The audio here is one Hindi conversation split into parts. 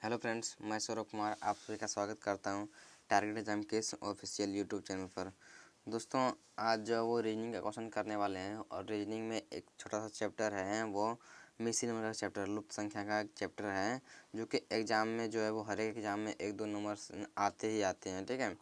हेलो फ्रेंड्स, मैं सौरभ कुमार आप सभी का स्वागत करता हूं टारगेट एग्जाम के इस ऑफिशियल यूट्यूब चैनल पर। दोस्तों, आज जो वो रीजनिंग का क्वेश्चन करने वाले हैं और रीजनिंग में एक छोटा सा चैप्टर है, वो मिसिंग नंबर का चैप्टर, लुप्त संख्या का एक चैप्टर है, जो कि एग्ज़ाम में जो है वो हर एक एग्ज़ाम में 1-2 नंबर आते ही आते हैं। ठीक है,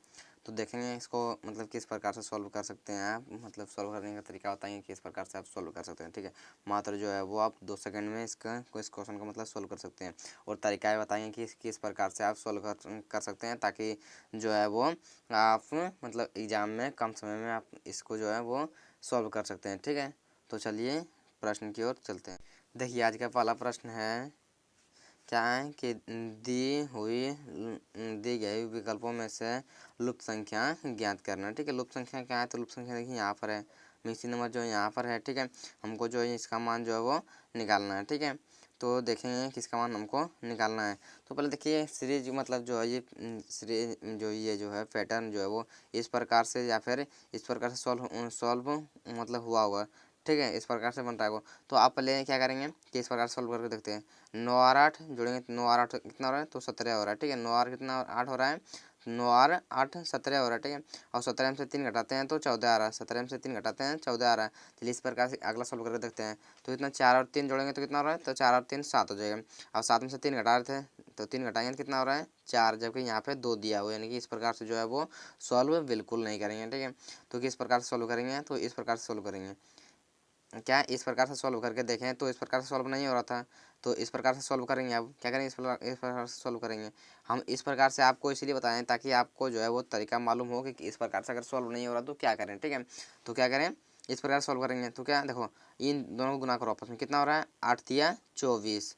तो देखेंगे इसको मतलब किस प्रकार से सॉल्व कर सकते हैं आप, मतलब सॉल्व करने का तरीका बताएंगे किस प्रकार से आप सॉल्व कर सकते हैं। ठीक है, मात्र जो है वो आप 2 सेकंड में इस क्वेश्चन को मतलब सॉल्व कर सकते हैं और तरीका बताएंगे कि किस प्रकार से आप सॉल्व कर सकते हैं, ताकि जो है वो आप मतलब एग्ज़ाम में कम समय में आप इसको जो है वो सॉल्व कर सकते हैं। ठीक है, तो चलिए प्रश्न की ओर चलते हैं। देखिए, आज का पहला प्रश्न है, क्या है कि दी गई विकल्पों में से लुप्त संख्या ज्ञात करना। ठीक है, लुप्त संख्या क्या है, तो लुप्त संख्या देखिए यहाँ पर है, मिसिंग नंबर जो यहाँ पर है। ठीक है, हमको जो है इसका मान जो है वो निकालना है। ठीक है, तो देखेंगे किसका मान हमको निकालना है। तो पहले देखिए सीरीज मतलब जो है ये सीरीज जो ये जो है पैटर्न जो है वो इस प्रकार से या फिर इस प्रकार से सॉल्व मतलब हुआ होगा। ठीक है, इस प्रकार से बन रहा है वो। तो आप पहले क्या करेंगे कि इस प्रकार सॉल्व करके देखते हैं। 9 और 8 जोड़ेंगे तो 9 और 8 कितना हो रहा है, तो 17 हो रहा है। ठीक है, 9 और कितना 8 हो रहा है, 9 और 8 17 हो रहा है। ठीक है, और 17 में से 3 घटाते हैं तो 14 आ रहा है, 17 में से 3 घटाते हैं 14 आ रहा है। चलिए इस प्रकार से अगला सॉल्व करके देखते हैं। तो इतना 4 और 3 जोड़ेंगे तो कितना हो रहा है, तो 4 और 3 7 हो जाएगा। और 7 में से 3 घटा रहे थे तो 3 घटाएंगे तो कितना हो रहा है 4, जबकि यहाँ पे 2 दिया हुआ है, यानी कि इस प्रकार से जो है वो सॉल्व बिल्कुल नहीं करेंगे। ठीक है, तो किस प्रकार से सॉल्व करेंगे, तो इस प्रकार से सॉल्व करेंगे। क्या इस प्रकार से सॉल्व करके देखें तो इस प्रकार से सॉल्व नहीं हो रहा था, तो इस प्रकार से सॉल्व करेंगे। अब क्या करेंगे, इस प्रकार से सॉल्व करेंगे। हम इस प्रकार से आपको इसलिए बताएं ताकि आपको जो है वो तरीका मालूम हो कि इस प्रकार से अगर सॉल्व नहीं हो रहा तो क्या करें। ठीक है, तो क्या करें, इस प्रकार सॉल्व करेंगे तो क्या देखो, इन दोनों को गुना करो आपस में, कितना हो रहा है 8 तिया 24,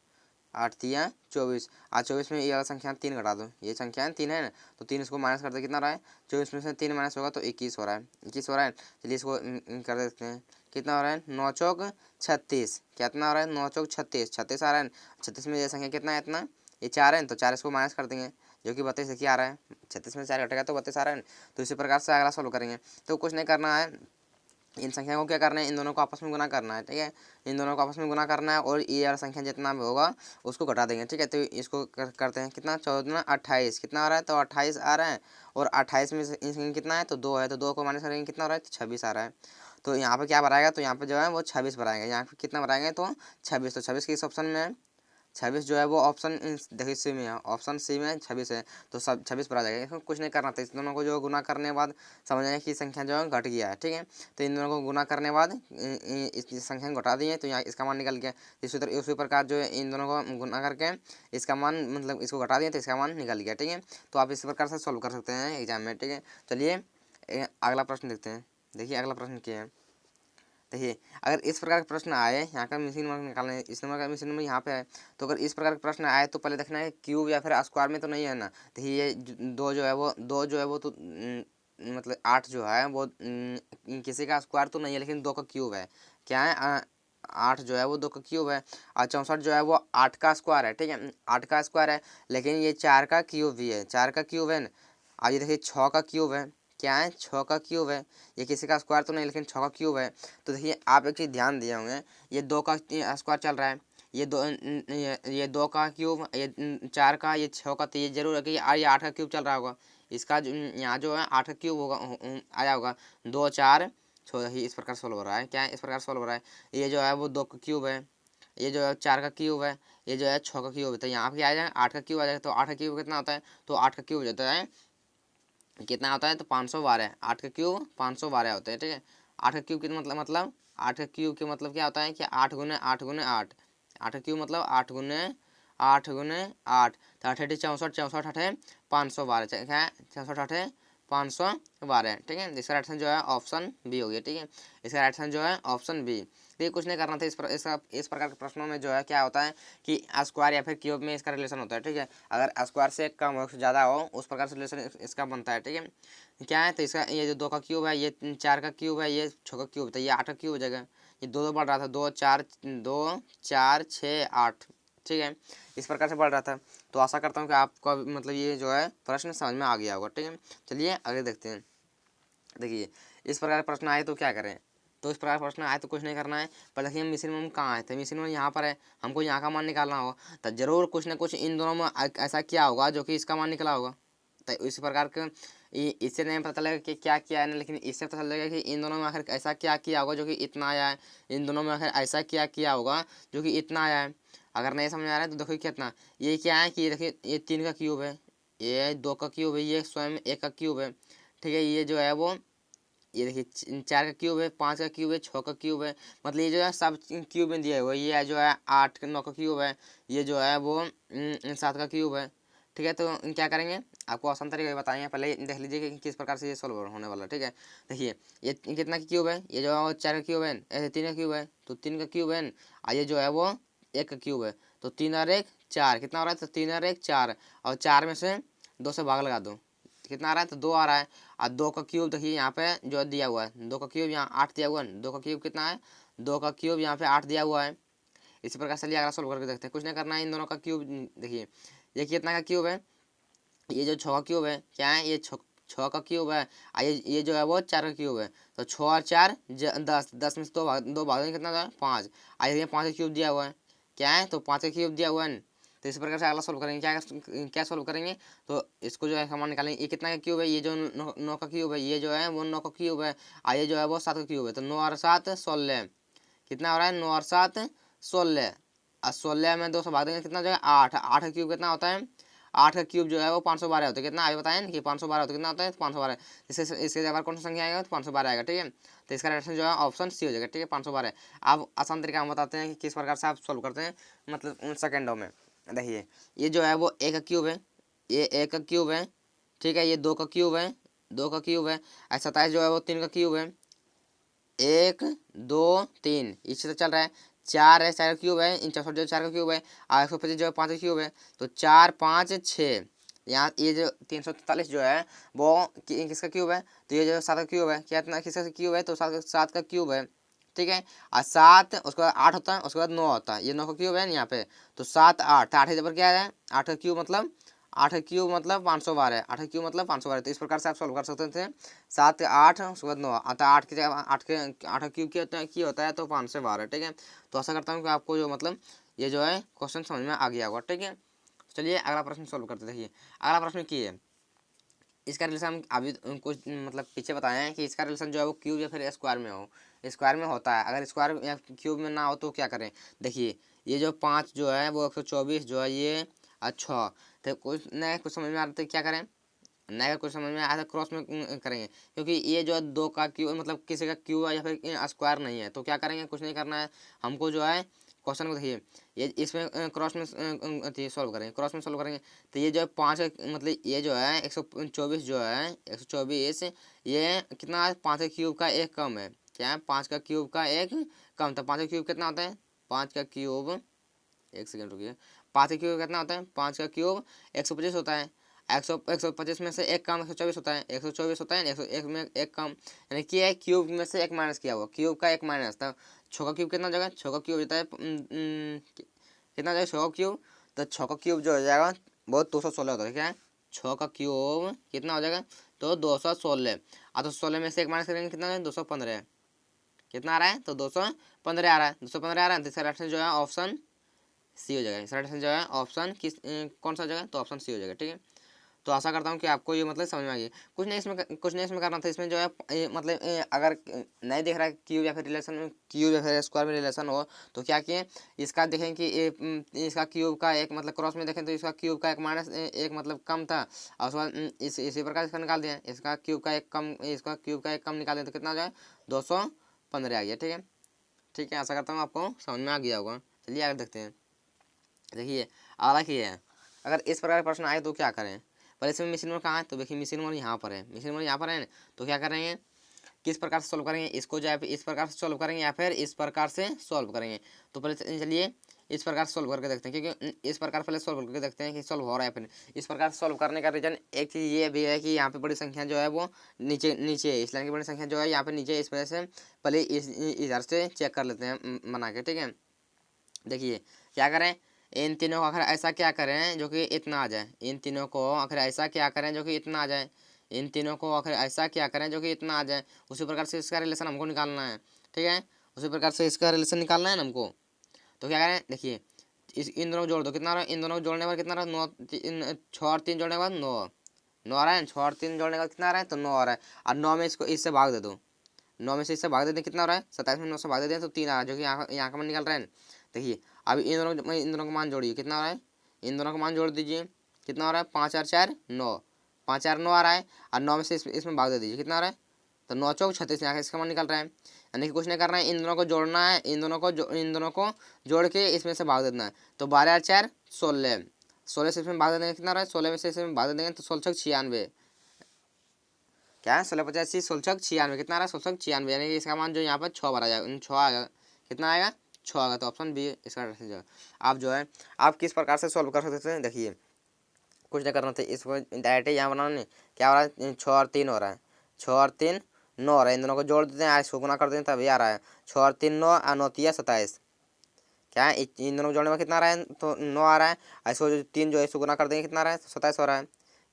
8 तिया 24। आज 24 में ये वाला संख्या 3 घटा दो, ये संख्या 3 है ना, तो 3 इसको माइनस कर दे, कितना रहा है 24 में से 3 माइनस होगा तो 21 हो रहा है, 21 हो रहा है। चलिए इसको कर देते हैं, कितना हो रहा है 9 चौक 36, कितना हो रहा है 9 चौक 36, 36 आ रहा है। 36 में ये संख्या कितना है, इतना ये 4 है, तो 4 इसको माइनस कर देंगे, जो कि 32 देखिए आ रहा है। 36 में 4 घटेगा तो 32 आ रहा है। तो इसी प्रकार से अगला सॉल्व करेंगे। तो कुछ नहीं करना है, इन संख्या को क्या करना है, इन दोनों को आपस में गुना करना है। ठीक है, इन दोनों को आपस में गुना करना है और ये वाला संख्या जितना भी होगा उसको घटा देंगे। ठीक है, तो इसको करते हैं, कितना 14 28 कितना आ रहा है, तो 28 आ रहा है। और 28 में से कितना है, तो 2 है, तो 2 को माइनस करेंगे कितना हो रहा है, तो 26 आ रहा है। तो यहाँ पे क्या भराएगा, तो यहाँ पे जो है वो 26 भराएगा। यहाँ पे कितना भराएंगे, तो 26, तो 26 किस ऑप्शन में है, 26 जो है वो ऑप्शन देखिए सी में है, ऑप्शन सी में 26 है, तो सब 26 पर आ जाएगा। इसमें कुछ नहीं करना था, इस दोनों को जो गुना करने के बाद समझ आए कि संख्या जो है घट गया है। ठीक है, तो इन दोनों को गुना करने के बाद इस संख्या घटा दी है, तो यहाँ इसका मान निकल गया। उसी प्रकार जो है इन दोनों को गुना करके इसका मान मतलब इसको घटा दिया तो इसका मान निकल गया। ठीक है, तो आप इस प्रकार से सॉल्व कर सकते हैं एग्जाम में। ठीक है, चलिए अगला प्रश्न देखते हैं। देखिए अगला प्रश्न क्या है, देखिए अगर इस प्रकार का प्रश्न आए, यहाँ का मिसिंग नंबर निकालना है, इस नंबर का मिसिंग नंबर यहाँ पे है, तो अगर इस प्रकार का प्रश्न आए तो पहले देखना है क्यूब या फिर स्क्वायर में तो नहीं है ना। देखिए ये दो जो है वो तो मतलब 8 जो है वो किसी का स्क्वायर तो नहीं है, लेकिन 2 का क्यूब है। क्या है 8 जो है वो 2 का क्यूब है, और 64 जो है वो 8 का स्क्वायर है। ठीक है, 8 का स्क्वायर है, लेकिन ये 4 का क्यूब भी है, 4 का क्यूब है ना। और ये देखिए 6 का क्यूब है, क्या है 6 का क्यूब है, ये किसी का स्क्वायर तो नहीं लेकिन 6 का क्यूब है। तो देखिए आप एक चीज़ ध्यान दिए होंगे, ये 2 का स्क्वायर चल रहा है, ये 2 का क्यूब, ये 4 का, ये 6 का, तो ये जरूर है कि ये 8 का क्यूब चल रहा होगा। इसका यहाँ जो है 8 का क्यूब होगा, आया होगा 2 4 6 ही, इस प्रकार सोल्व हो रहा है। क्या है इस प्रकार सोल्व हो रहा है, ये जो है वो 2 का क्यूब है, ये जो है 4 का क्यूब है, ये जो है 6 का क्यूब है। तो यहाँ पे आ जाएगा 8 का क्यूब आ जाएगा, तो 8 का क्यूब कितना होता है, तो 8 का क्यूब हो जाता है कितना होता है, तो 512। 8 का क्यूब 512 होता है। ठीक है, 8 का क्यूब कितना मतलब 8 का क्यूब के मतलब क्या होता है कि 8 गुने 8 गुने 8, 8 का क्यूब मतलब 8 गुने 8 गुने 8, तो 8 64 64 8 512, क्या है 64 8 512। ठीक है, इसका राइट आंसर जो है ऑप्शन बी हो गया। ठीक है, इसका राइट आंसर जो है ऑप्शन बी। ये कुछ नहीं करना था, इस प्रकार के प्रश्नों में जो है क्या होता है कि स्क्वायर या फिर क्यूब में इसका रिलेशन होता है। ठीक है, अगर स्क्वायर से कम हो ज़्यादा हो उस प्रकार से रिलेशन इसका बनता है। ठीक है, क्या है, तो इसका ये जो 2 का क्यूब है, ये 4 का क्यूब है, ये 6 का क्यूब, तो ये 8 का क्यूब हो जाएगा। ये दो बढ़ रहा था, 2 4 6 8। ठीक है, इस प्रकार से बढ़ रहा था। तो आशा करता हूँ कि आपको मतलब ये जो है प्रश्न समझ में आ गया होगा। ठीक है, चलिए आगे देखते हैं। देखिए इस प्रकार प्रश्न आए तो क्या करें, तो इस प्रकार प्रश्न आए तो कुछ नहीं करना है। पर देखिए मिनिमम कहाँ है, तो मिनिमम यहाँ पर है, हमको यहाँ का मान निकालना होगा। तो जरूर कुछ ना कुछ इन दोनों में ऐसा क्या होगा जो कि इसका मान निकला होगा। तो इस प्रकार के इससे नहीं पता चलेगा कि क्या किया है ना, लेकिन इससे पता चलेगा कि इन दोनों में आखिर ऐसा क्या किया होगा जो कि इतना आया है, इन दोनों में आखिर ऐसा क्या किया होगा जो कि इतना आया है। अगर नहीं समझ आ रहा है तो देखो कितना ये क्या है कि देखिए ये 3 का क्यूब है, ये 2 का क्यूब है, ये स्वयं 1 का क्यूब है, ठीक है। ये जो है वो ये देखिए 4 का क्यूब है, 5 का क्यूब है, 6 का क्यूब है, मतलब ये जो है सब क्यूब में दिया हुआ है। ये जो है 8 9 का क्यूब है, ये जो है वो 7 का क्यूब है, ठीक है। तो क्या करेंगे आपको आसान तरीके बताएंगे, पहले देख लीजिए कि किस प्रकार से ये सोल्व होने वाला है, ठीक है। देखिए ये कितना का क्यूब है, ये जो है 4 का क्यूब है, ऐसे 3 का क्यूब है तो 3 का क्यूब है, और ये जो है वो 1 का क्यूब है, तो 3 और 1 4, कितना हो रहा है, तो 3 और 1 4, और 4 में से 2 से भाग लगा दो, कितना आ रहा है, तो 2 आ रहा है। और 2 का क्यूब देखिए यहाँ पे जो दिया हुआ है, 2 का क्यूब यहाँ 8 दिया हुआ है, 2 का क्यूब कितना है, 2 का क्यूब यहाँ पे 8 दिया हुआ है। इसी प्रकार चलिए अगला सोल्व करके देखते हैं, कुछ नहीं करना है, इन दोनों का क्यूब देखिए ये कितना का क्यूब है, ये जो 6 का क्यूब है क्या है, ये 6 का क्यूब है, ये जो है वो 4 का क्यूब है, तो 6 और 4 10, 10 में से 2 भाग कितना था 5, ये 5 का क्यूब दिया हुआ है क्या है, तो 5 का क्यूब दिया हुआ है। तो इस प्रकार से अगला सोल्व करेंगे, क्या सोल्व करेंगे, तो इसको जो है समान निकालेंगे। ये कितना का क्यूब है, ये जो 9 का क्यूब है, ये जो है वो 9 का क्यूब है, ये जो है वो 7 का क्यूब है, तो 9 और 7 16, कितना हो रहा है 9 और 7 16, और 16 में 2 से भाग देंगे कितना जो है 8, 8 का क्यूब कितना होता है, 8 का क्यूब जो है वो 512 होता है, कितना आगे बताएं कि 512 होता है, कितना होता है 512, इसके जगह कौन सा संख्या आएगा तो 512 आएगा, ठीक है। तो इसका आंसर जो है ऑप्शन सी हो जाएगा, ठीक है 512। अब आसान तरीका हम बताते हैं कि किस प्रकार से आप सोल्व करते हैं, मतलब सेकेंडों में। देखिए ये जो है वो 1 का क्यूब है, ये 1 का क्यूब है, ठीक है, ये 2 का क्यूब है, 2 का क्यूब है, 27 जो है वो 3 का क्यूब है, 1 2 3 इससे तो चल रहा है, 4 है 4 का क्यूब है, इन 64 जो 4 का क्यूब है, और 125 जो है 5 का क्यूब है, तो 4 5 6, यहाँ ये जो 343 जो है वो किसका क्यूब है, तो ये जो 7 का क्यूब है, क्या इतना किसका क्यूब है, तो 7 का क्यूब है, ठीक है। और 7 उसके बाद 8 होता है, उसके बाद 9 होता है, ये 9 का क्यूब है यहाँ पे, तो 7 8, 8 जबर क्या है 8 का क्यूब मतलब 8 का क्यूब मतलब 512, 8 का क्यूब मतलब 512, तो इस प्रकार से आप सॉल्व कर सकते थे। 7 8 उसके बाद 9 आता, 8 की जगह 8 का क्यूब क्या होता है तो 512, ठीक है। तो आशा करता हूँ कि आपको जो मतलब ये जो है क्वेश्चन समझ में आ गया होगा, ठीक है। चलिए अगला प्रश्न सॉल्व करते, देखिए अगला प्रश्न की है, इसका रिलेशन हम अभी कुछ मतलब पीछे बताए हैं कि इसका रिलेशन जो है वो क्यूब या फिर स्क्वायर में हो, स्क्वायर में होता है, अगर स्क्वायर या क्यूब में ना हो तो क्या करें। देखिए ये जो 5 जो है वो 124 जो है ये, अच्छा तो कुछ नया कुछ समझ में आ रहा था क्या करें, नया कुछ समझ में आया था क्रॉस में करेंगे, क्योंकि ये जो है 2 का क्यूब मतलब किसी का क्यूब है या फिर स्क्वायर नहीं है, तो क्या करेंगे, कुछ नहीं करना है हमको, जो है क्वेश्चन को देखिए ये इसमें क्रॉस में सॉल्व करेंगे, क्रॉस में सॉल्व करेंगे, तो ये जो है 5 मतलब ये जो है 124 जो है 124, ये कितना है 5 के क्यूब का एक कम है, क्या है 5 का क्यूब का एक कम, तो 5 का क्यूब कितना होता है, 5 का क्यूब, एक सेकेंड रुकिए, 5 का क्यूब कितना होता है, 5 का क्यूब 125 होता है, 125 में से एक कम 124 होता है, 124 होता है, 101 में एक कम, यानी कि एक क्यूब में से एक माइनस किया हुआ, क्यूब का एक माइनस था। 6 का क्यूब कितना हो जाएगा, 6 का क्यूब होता है कितना हो जाएगा 6 का क्यूब, तो 6 का क्यूब जो हो जाएगा वो 216 होता है, क्या है 6 का क्यूब कितना हो जाएगा, तो 216, तो 16 में से एक माइनस करेंगे कितना है 215, कितना आ रहा है, तो 215 आ रहा है, 215 आ रहा है, तो इसका जो है ऑप्शन सी हो जाएगा, इसका जो है ऑप्शन किस कौन सा हो जाएगा, तो ऑप्शन सी हो जाएगा, ठीक है। तो आशा करता हूँ कि आपको ये मतलब समझ में आ गई, कुछ नहीं इसमें करना था, इसमें जो है मतलब अगर नहीं देख रहा है क्यूब या फिर रिलेशन में, क्यूब या फिर स्क्वायर में रिलेशन हो, तो क्या किए इसका देखें कि इसका क्यूब का एक मतलब क्रॉस में देखें तो इसका क्यूब का एक माइनस एक मतलब कम था, और उसके बाद इसी प्रकार इसका निकाल दिया, इसका क्यूब का एक कम, इसका क्यूब का एक कम निकाल दें तो कितना हो जाए 215 आ गया, ठीक है। ठीक है, आशा करता हूँ आपको समझ में आ गया होगा। चलिए आगे देखते हैं, देखिए अगला की है, अगर इस प्रकार प्रश्न आए तो क्या करें, पर इसमें मिशन मोड कहाँ है, तो देखिए मिशन मोड यहाँ पर है, मिशन मोड यहाँ पर है, तो क्या करेंगे किस प्रकार से सोल्व करेंगे, इसको जो है इस प्रकार से सोल्व करेंगे या फिर इस प्रकार से सोल्व करेंगे। तो पहले चलिए इस प्रकार से सोल्व करके देखते हैं, क्योंकि इस प्रकार पहले सोल्व करके देखते हैं कि सोल्व हो रहा है। फिर इस प्रकार से सोल्व करने का रीजन एक चीज़ ये भी है कि यहाँ पे बड़ी संख्या जो है वो नीचे नीचे है, इस लाइन की बड़ी संख्या जो है यहाँ पे नीचे, इस वजह से पहले इधर से चेक कर लेते हैं बना के, ठीक है। देखिए क्या करें, इन तीनों को आखिर ऐसा क्या करें जो कि इतना आ जाए, इन तीनों को आखिर ऐसा क्या करें जो कि इतना आ जाए, इन तीनों को आखिर ऐसा क्या करें जो कि इतना आ जाए, उसी प्रकार से इसका रिलेशन हमको निकालना है। ठीक है। उसी प्रकार से इसका रिलेशन निकालना है ना हमको, तो क्या करें, देखिए इन दोनों को जोड़ दो, कितना आ रहा है, इन दोनों को जोड़ने पर कितना आ रहा है, 9, 6 और 3 जोड़ने के बाद 9, 9 आ रहा है, 6 और 3 जोड़ने के बाद कितना आ रहा है, तो 9 आ रहा है। और 9 में इसको इससे भाग दे दो, 9 में से इससे भाग देते कितना हो रहा है, 27 में 9 से भाग देते हैं तो 3 आ रहा है, जो कि यहाँ का मान निकल रहा है। देखिए अब इन दोनों का मान जोड़िए, कितना हो रहा है, इन दोनों का मान जोड़ दीजिए, कितना हो रहा है, 5 और 4 9, 5 और 9 आ रहा है, और 9 में से इसमें भाग दे दीजिए, कितना आ रहा है, तो 9 चौक 36, यहाँ का इसका मान निकल रहा है। यानी कि कुछ नहीं करना है, इन दोनों को जोड़ना है, इन दोनों को जोड़ के इसमें से भाग देना है। तो 12 और 4 16, 16 से इसमें भाग दे देंगे, कितना आ रहा है, 16 में से इसमें भाग दे देंगे तो 16 96, क्या है, 16 85 16 96, कितना आ रहा है, 16 96, यानी कि इसका मान जो यहाँ पर 6 भरा जाएगा, 6 आएगा, कितना आएगा, 6 आएगा। तो ऑप्शन बी इसका जाएगा। आप जो है आप किस प्रकार से सॉल्व कर सकते हैं, देखिए कुछ नहीं करना था, इसको डायरेक्ट यहाँ बनाना नहीं, क्या हो रहा है, 6 और 3 हो रहा है, 6 और 3 9 हो रहा है, इन दोनों को जोड़ देते हैं, इसको गुना कर देते हैं तभी आ रहा है, 6 और 3 9 और 9 3 27, क्या है, इन दोनों को जोड़ने में कितना आ रहा है, तो 9 आ रहा है, इसको जो 3 जो है इसको गुना कर देंगे, कितना आ रहा है, तो 27 हो रहा है,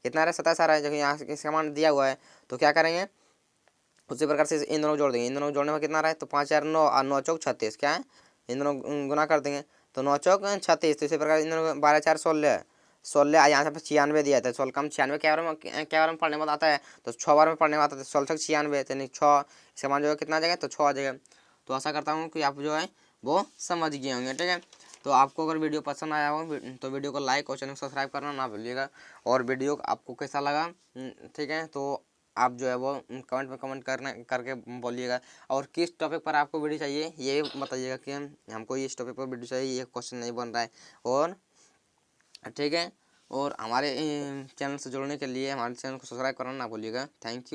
कितना आ रहा है, 27 आ रहा है, जो कि यहाँ इसका मान दिया हुआ है। तो क्या करेंगे, उसी प्रकार से इन दोनों को जोड़ देंगे, इन दोनों को जोड़ने में कितना आ रहा है, तो 5 और 9 और 9 चौक 36, क्या है, इन दोनों गुना कर देंगे तो 9 चौक 36, तो इसी प्रकार इन दोनों 12 4 16, 16 यहाँ से 96 दिया था, 16 कम 96 क्या बार में पढ़ने में आता है, तो 6 बार में पढ़ने में आता है, 16 96, यानी 6 इसका मान जो है कितना आ जाएगा, तो 6 आ जाएगा। तो आशा करता हूँ कि आप जो है वो समझ गए होंगे, ठीक है। तो आपको अगर वीडियो पसंद आया हो तो वीडियो को लाइक और चैनल को सब्सक्राइब करना ना भूलिएगा, और वीडियो आपको कैसा लगा, ठीक है, तो आप जो है वो कमेंट में कमेंट करके बोलिएगा, और किस टॉपिक पर आपको वीडियो चाहिए ये बताइएगा कि हमको इस टॉपिक पर वीडियो चाहिए, ये क्वेश्चन नहीं बन रहा है, और ठीक है। और हमारे चैनल से जुड़ने के लिए हमारे चैनल को सब्सक्राइब करना ना भूलिएगा। Thank you.